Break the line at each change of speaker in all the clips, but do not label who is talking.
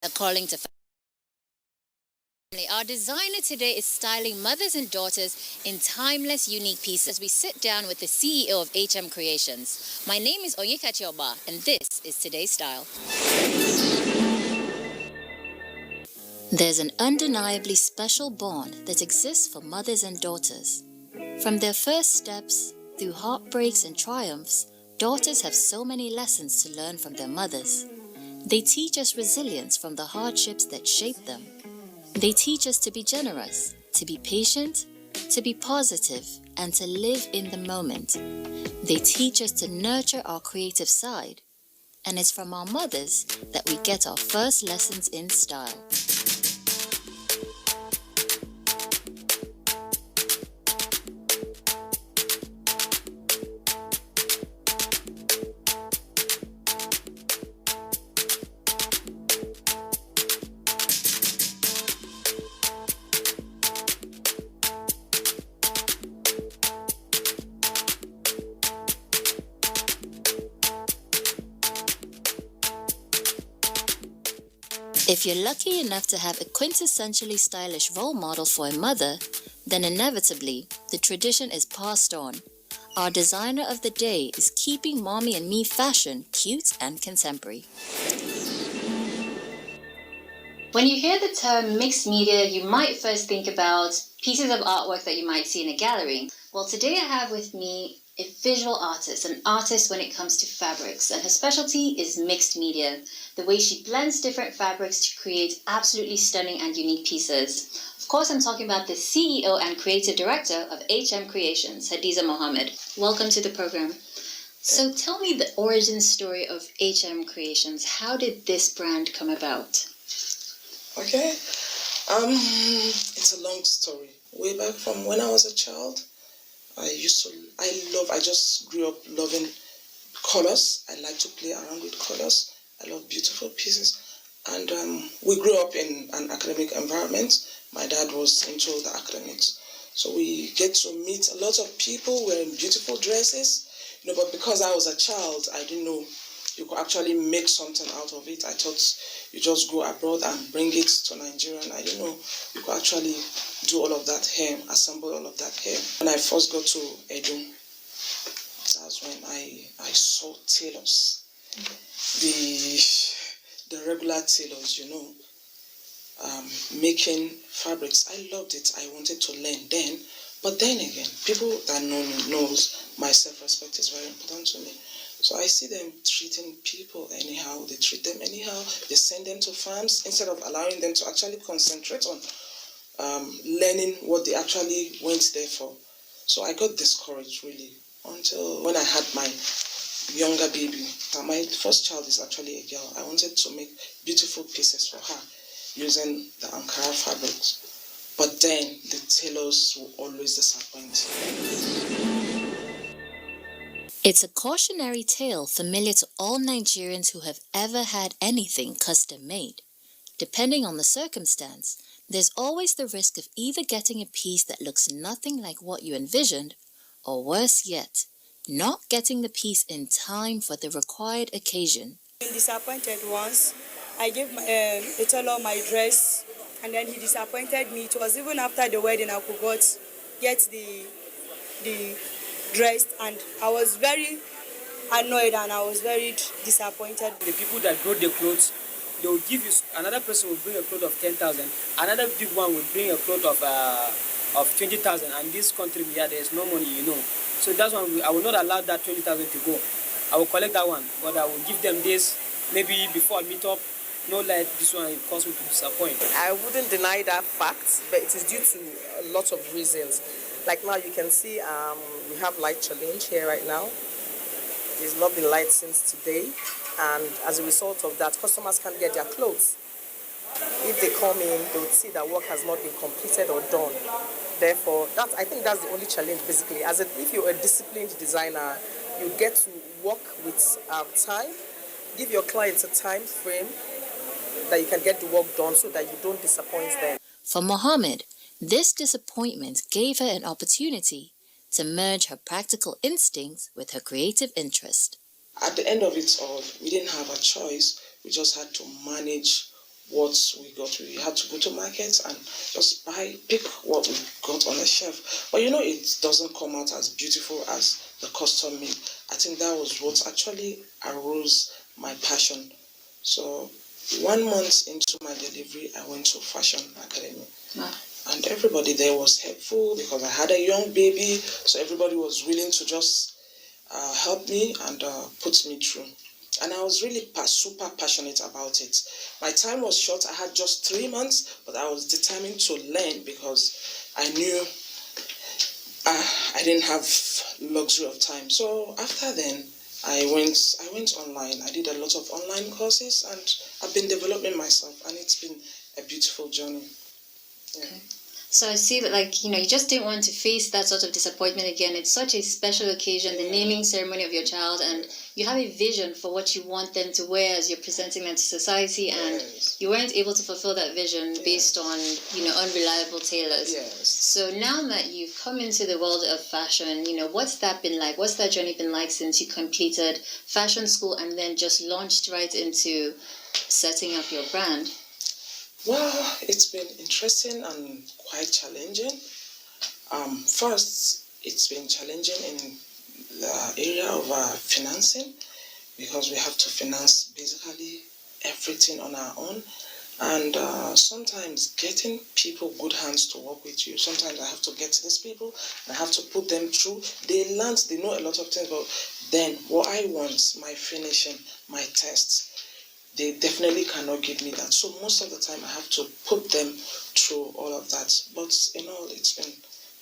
According to family, our designer today is styling mothers and daughters in timeless, unique pieces. As we sit down with the CEO of HM Creations. My name is Onyeka Chioba, and this is Today's Style. There's an undeniably special bond that exists for mothers and daughters. From their first steps, through heartbreaks and triumphs, daughters have so many lessons to learn from their mothers. They teach us resilience from the hardships that shape them. They teach us to be generous, to be patient, to be positive, and to live in the moment. They teach us to nurture our creative side. And it's from our mothers that we get our first lessons in style. If you're lucky enough to have a quintessentially stylish role model for a mother, then inevitably, the tradition is passed on. Our designer of the day is keeping mommy and me fashion cute and contemporary. When you hear the term mixed media, you might first think about pieces of artwork that you might see in a gallery. Well, today I have with me a visual artist, an artist when it comes to fabrics, and her specialty is mixed media, the way she blends different fabrics to create absolutely stunning and unique pieces. Of course, I'm talking about the CEO and creative director of HM Creations, Hadiza Mohammed. Welcome to the program. So tell me the origin story of HM Creations. How did this brand come about?
Okay, it's a long story. Way back from when I was a child, I just grew up loving colors. I like to play around with colors. I love beautiful pieces. And we grew up in an academic environment. My dad was into the academics. So we get to meet a lot of people wearing beautiful dresses. But because I was a child, I didn't know you could actually make something out of it. I thought you just go abroad and bring it to Nigeria. And I didn't know you could actually do all of that hair, assemble all of that hair. When I first got to Edo, that's when I saw tailors, the regular tailors, making fabrics. I loved it. I wanted to learn then. But then again, people that know me knows my self-respect is very important to me. So I see them treating people anyhow. They treat them anyhow. They send them to farms instead of allowing them to actually concentrate on learning what they actually went there for. So I got discouraged really until when I had my younger baby. My first child is actually a girl. I wanted to make beautiful pieces for her using the Ankara fabrics. But then the tailors will always disappoint.
It's a cautionary tale familiar to all Nigerians who have ever had anything custom made. Depending on the circumstance, there's always the risk of either getting a piece that looks nothing like what you envisioned, or worse yet, not getting the piece in time for the required occasion.
I've been disappointed once. I gave a tailor my dress, and then he disappointed me. It was even after the wedding I could get the dress, and I was very annoyed and I was very disappointed.
The people that brought the clothes, they will give you, another person will bring a cloth of 10,000, another big one will bring a cloth of 20,000, and this country here there is no money, So that's why I will not allow that 20,000 to go. I will collect that one, but I will give them this maybe before I meet up. No, like this one, it causes me to disappoint.
I wouldn't deny that fact, but it is due to a lot of reasons. Like now you can see we have light challenge here right now. It's not been light since today, and as a result of that, customers can't get their clothes. If they come in, they would see that work has not been completed or done. Therefore, I think that's the only challenge basically. If you're a disciplined designer, you get to work with time, give your clients a time frame that you can get the work done so that you don't disappoint them.
For Mohammed, this disappointment gave her an opportunity to merge her practical instincts with her creative interest.
At the end of it all, we didn't have a choice. We just had to manage what we got. We had to go to markets and just pick what we got on the shelf. But it doesn't come out as beautiful as the custom made. I think that was what actually arose my passion. So 1 month into my delivery, I went to Fashion Academy.
Wow.
And everybody there was helpful because I had a young baby. So everybody was willing to just help me and put me through. And I was really super passionate about it. My time was short. I had just 3 months, but I was determined to learn because I knew I didn't have luxury of time. So after then, I went online. I did a lot of online courses, and I've been developing myself, and it's been a beautiful journey. Yeah.
Okay. So I see that, you just didn't want to face that sort of disappointment again. It's such a special occasion, the naming ceremony of your child, and you have a vision for what you want them to wear as you're presenting them to society, and you weren't able to fulfill that vision based on, unreliable tailors.
Yes.
So now that you've come into the world of fashion, what's that been like? What's that journey been like since you completed fashion school and then just launched right into setting up your brand?
Well, it's been interesting and quite challenging. First, it's been challenging in the area of financing because we have to finance basically everything on our own. And sometimes getting people good hands to work with you. Sometimes I have to get to these people, I have to put them through. They know a lot of things, but then what I want, my finishing, my tests, they definitely cannot give me that. So most of the time I have to put them through all of that. But it's been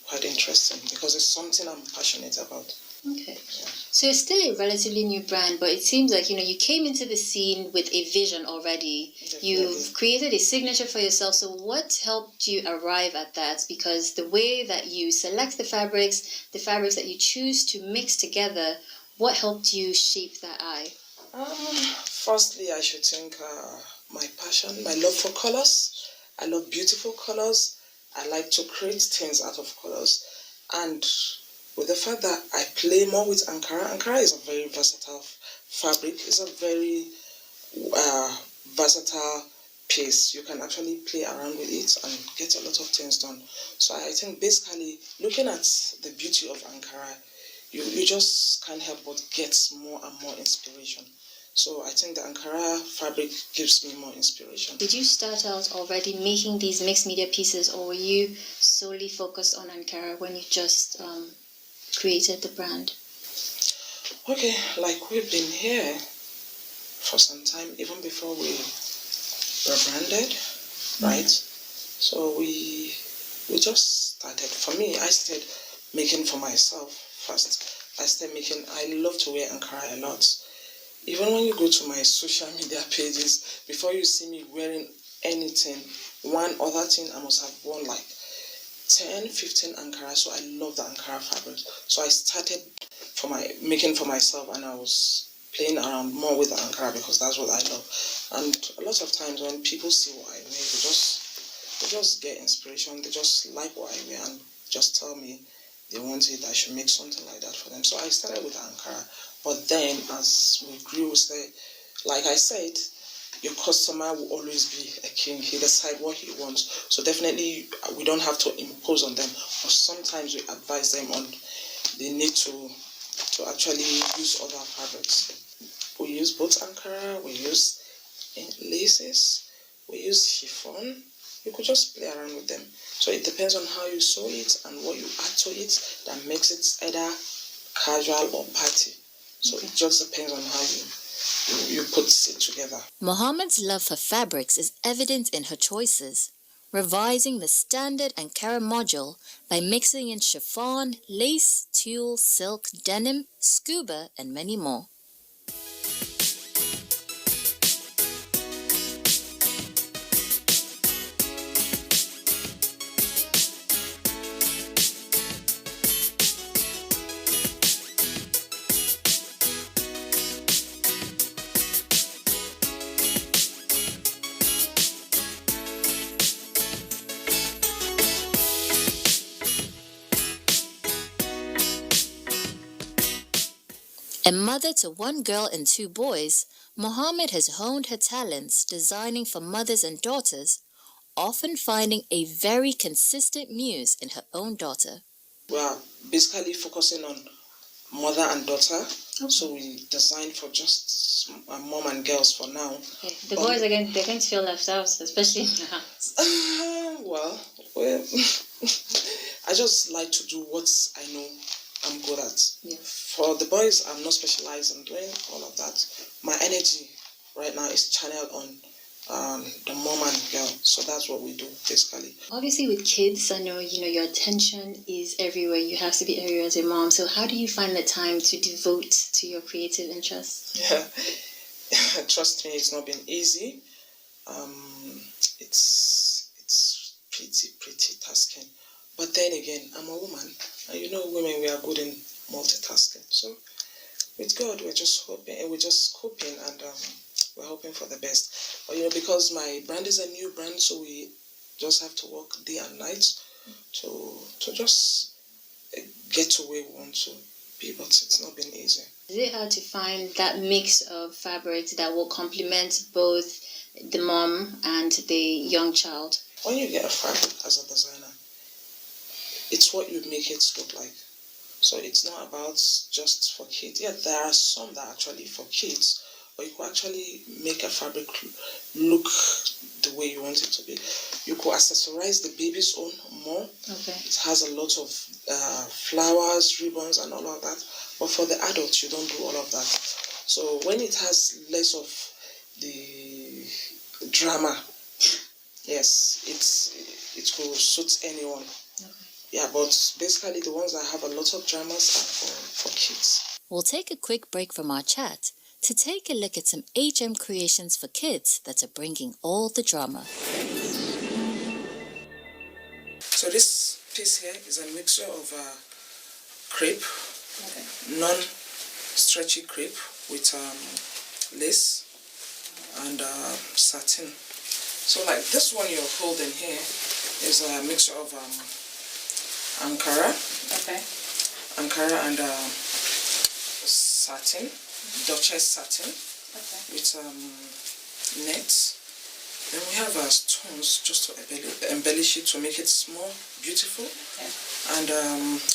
quite interesting because it's something I'm passionate about.
Okay. Yeah. So it's still a relatively new brand, but it seems like, you came into the scene with a vision already.
Definitely.
You've created a signature for yourself. So what helped you arrive at that? Because the way that you select the fabrics that you choose to mix together, what helped you shape that eye?
Firstly, I should thank my passion, my love for colors. I love beautiful colors. I like to create things out of colors. And with the fact that I play more with Ankara, Ankara is a very versatile fabric. It's a very versatile piece. You can actually play around with it and get a lot of things done. So I think basically looking at the beauty of Ankara, you just can't help but get more and more inspiration. So I think the Ankara fabric gives me more inspiration.
Did you start out already making these mixed media pieces, or were you solely focused on Ankara when you just created the brand?
Okay, like we've been here for some time, even before we were branded, right? So we just started. For me, I started making for myself first. I love to wear Ankara a lot. Even when you go to my social media pages, before you see me wearing anything, one other thing I must have worn like 10, 15 Ankara. So I love the Ankara fabric. So I started making for myself, and I was playing around more with the Ankara because that's what I love. And a lot of times when people see what I wear, they just get inspiration. They just like what I wear and just tell me they want it. I should make something like that for them. So I started with Ankara. But then as we grew, like I said, your customer will always be a king. He decides what he wants. So definitely we don't have to impose on them. But sometimes we advise them on they need to actually use other fabrics. We use both Ankara, we use laces, we use chiffon. You could just play around with them. So it depends on how you sew it and what you add to it that makes it either casual or party. So it just depends on how you put it together.
Mohammed's love for fabrics is evident in her choices, revising the standard Ankara module by mixing in chiffon, lace, tulle, silk, denim, scuba, and many more. A mother to one girl and two boys, Mohammed has honed her talents designing for mothers and daughters, often finding a very consistent muse in her own daughter.
We are basically focusing on mother and daughter, so we designed for just mom and girls for now.
Okay. The boys they're going to feel left out, especially in the house.
Well, I just like to do what I know I'm good at.
Yeah.
For the boys, I'm not specialized in doing all of that. My energy right now is channeled on the mom and girl, so that's what we do basically.
Obviously, with kids, I know your attention is everywhere. You have to be everywhere as a mom. So, how do you find the time to devote to your creative interests?
Yeah, trust me, it's not been easy. It's pretty tasking. But then again, I'm a woman, and women, we are good in multitasking. So with God, we're just hoping, and we're just coping, and we're hoping for the best. But because my brand is a new brand, so we just have to work day and night to just get to where we want to be. But it's not been easy.
Is it hard to find that mix of fabrics that will complement both the mom and the young child?
When you get a fabric as a designer, it's what you make it look like. So it's not about just for kids. Yeah, there are some that are actually for kids, but you could actually make a fabric look the way you want it to be. You could accessorize the baby's own more.
Okay.
It has a lot of flowers, ribbons, and all of that. But for the adults, you don't do all of that. So when it has less of the drama, yes, it could suit anyone.
Okay.
Yeah, but basically the ones that have a lot of dramas are for kids.
We'll take a quick break from our chat to take a look at some HM creations for kids that are bringing all the drama.
So this piece here is a mixture of crepe, non-stretchy crepe with lace and satin. So like this one you're holding here is a mixture of Ankara and satin, Duchess satin with net. Then we have stones just to embellish it, to make it more beautiful.
Okay.
And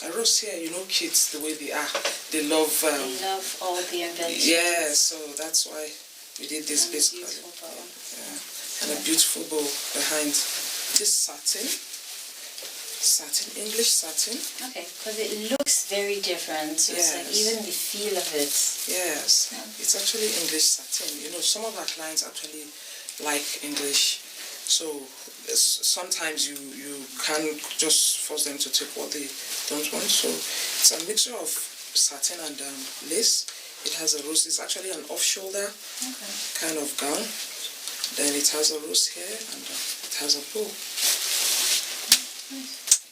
a rose here, kids, the way they are, they love
all the embellishments.
Yeah, so that's why we did this basically. Yeah. And a beautiful bow behind. This satin, English satin.
Okay, because it looks very different. So
Yes.
it's like even the feel of it.
Yes, it's actually English satin. Some of our clients actually like English, so sometimes you can't just force them to take what they don't want. So it's a mixture of satin and lace. It has a rose. It's actually an off-shoulder kind of gown. Then it has a rose here and it has a bow.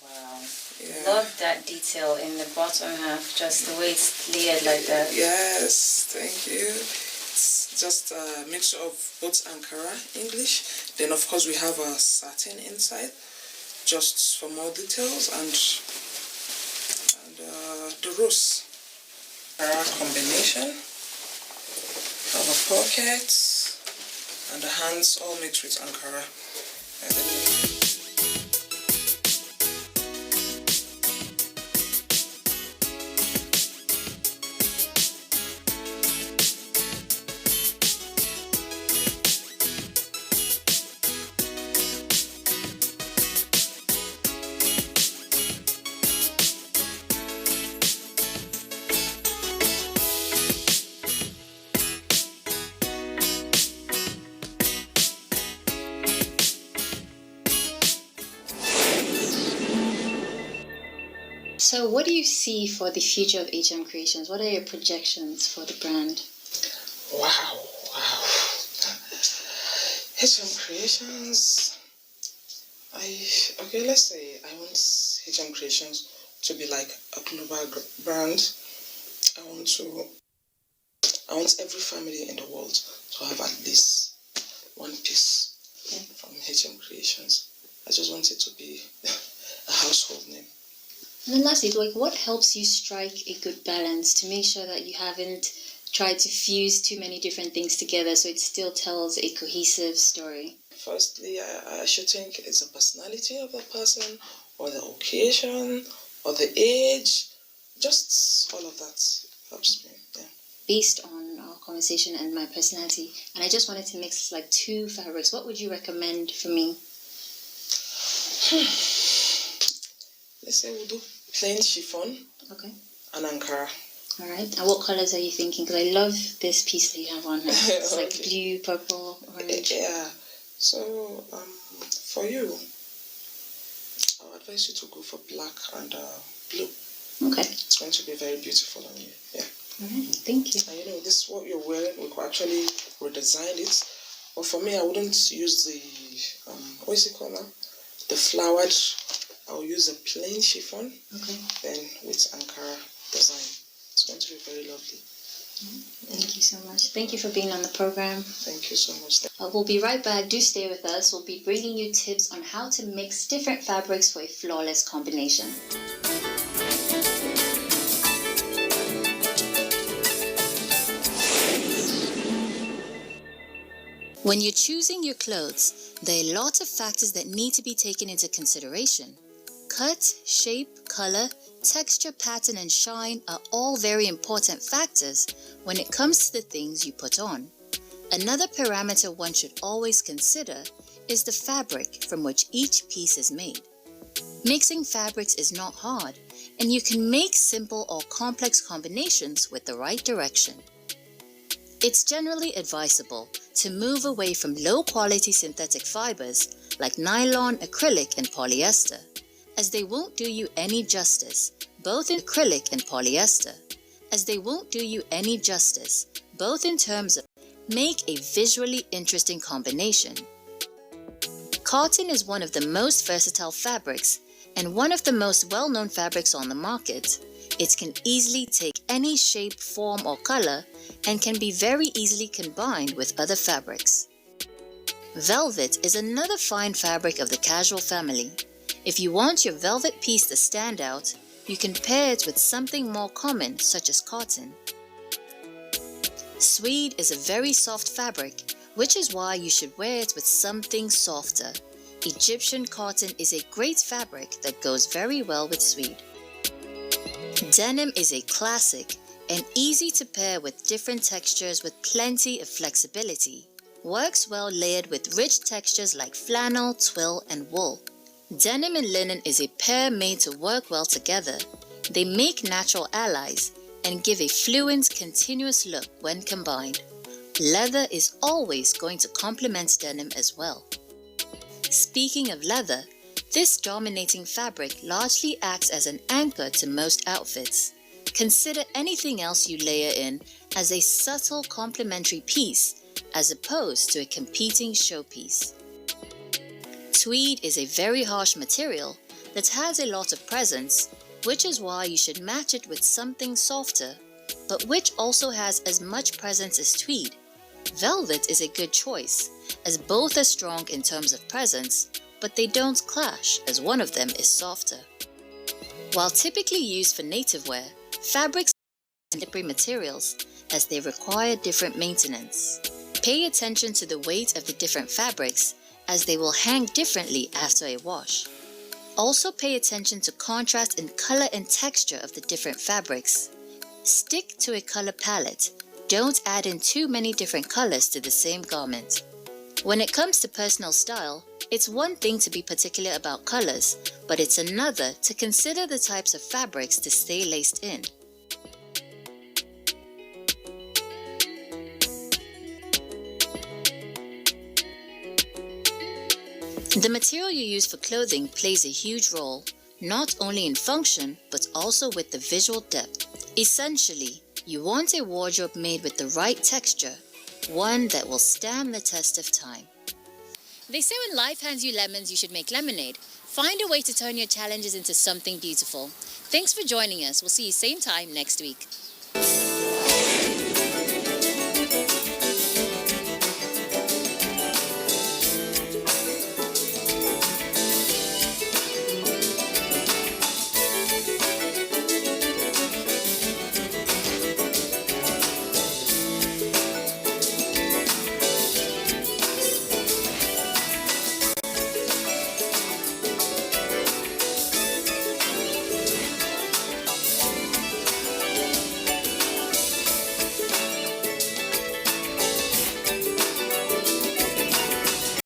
Wow.
Yeah.
Love that detail in the bottom half, just the way it's layered like that.
Yes, thank you. It's just a mixture of both Ankara, English. Then of course we have a satin inside, just for more details, and the rose. Ankara combination. Have a pocket, and the hands all mixed with Ankara.
So what do you see for the future of HM Creations? What are your projections for the brand?
Wow. HM Creations. Let's say I want HM Creations to be like a global brand. I want every family in the world to have at least one piece from HM Creations. I just want it to be a household name.
And then lastly, what helps you strike a good balance to make sure that you haven't try to fuse too many different things together so it still tells a cohesive story?
Firstly, I should think it's the personality of the person, or the occasion, or the age. Just all of that helps me. Yeah.
Based on our conversation and my personality, and I just wanted to mix like two fabrics, what would you recommend for me?
Let's say we'll do plain chiffon
Okay.
and Ankara.
All right. And what colors are you thinking? Because I love this piece that you have on. It's like
Okay.
blue, purple, orange.
Yeah. So for you, I'll advise you to go for black and blue.
Okay.
It's going to be very beautiful on you. Yeah.
All right. Thank you.
And you know, this what you're wearing, we could actually redesign it. But for me, I wouldn't use the what is it called now? The flowered. I'll use a plain chiffon.
Okay.
Then with Ankara design. It's going to be very lovely.
Thank you so much. Thank you for being on the program.
Thank you so much.
We'll be right back. Do stay with us. We'll be bringing you tips on how to mix different fabrics for a flawless combination. When you're choosing your clothes, there are lots of factors that need to be taken into consideration. Cut, shape, color, texture, pattern, and shine are all very important factors when it comes to the things you put on. Another parameter one should always consider is the fabric from which each piece is made. Mixing fabrics is not hard, and you can make simple or complex combinations with the right direction. It's generally advisable to move away from low-quality synthetic fibers like nylon, acrylic, and polyester, as they won't do you any justice, both in acrylic and polyester, both in terms of make a visually interesting combination. Cotton is one of the most versatile fabrics and one of the most well-known fabrics on the market. It can easily take any shape, form, or color and can be very easily combined with other fabrics. Velvet is another fine fabric of the casual family. If you want your velvet piece to stand out, you can pair it with something more common such as cotton. Suede is a very soft fabric, which is why you should wear it with something softer. Egyptian cotton is a great fabric that goes very well with suede. Denim is a classic and easy to pair with different textures with plenty of flexibility. Works well layered with rich textures like flannel, twill, and wool. Denim and linen is a pair made to work well together. They make natural allies and give a fluent, continuous look when combined. Leather is always going to complement denim as well. Speaking of leather, this dominating fabric largely acts as an anchor to most outfits. Consider anything else you layer in as a subtle complementary piece as opposed to a competing showpiece. Tweed is a very harsh material that has a lot of presence, which is why you should match it with something softer, but which also has as much presence as tweed. Velvet is a good choice, as both are strong in terms of presence, but they don't clash as one of them is softer. While typically used for native wear, fabrics are slippery materials as they require different maintenance. Pay attention to the weight of the different fabrics as they will hang differently after a wash. Also pay attention to contrast in color and texture of the different fabrics. Stick to a color palette. Don't add in too many different colors to the same garment. When it comes to personal style, it's one thing to be particular about colors, but it's another to consider the types of fabrics to stay laced in. The material you use for clothing plays a huge role, not only in function, but also with the visual depth. Essentially, you want a wardrobe made with the right texture, one that will stand the test of time. They say when life hands you lemons, you should make lemonade. Find a way to turn your challenges into something beautiful. Thanks for joining us. We'll see you same time next week.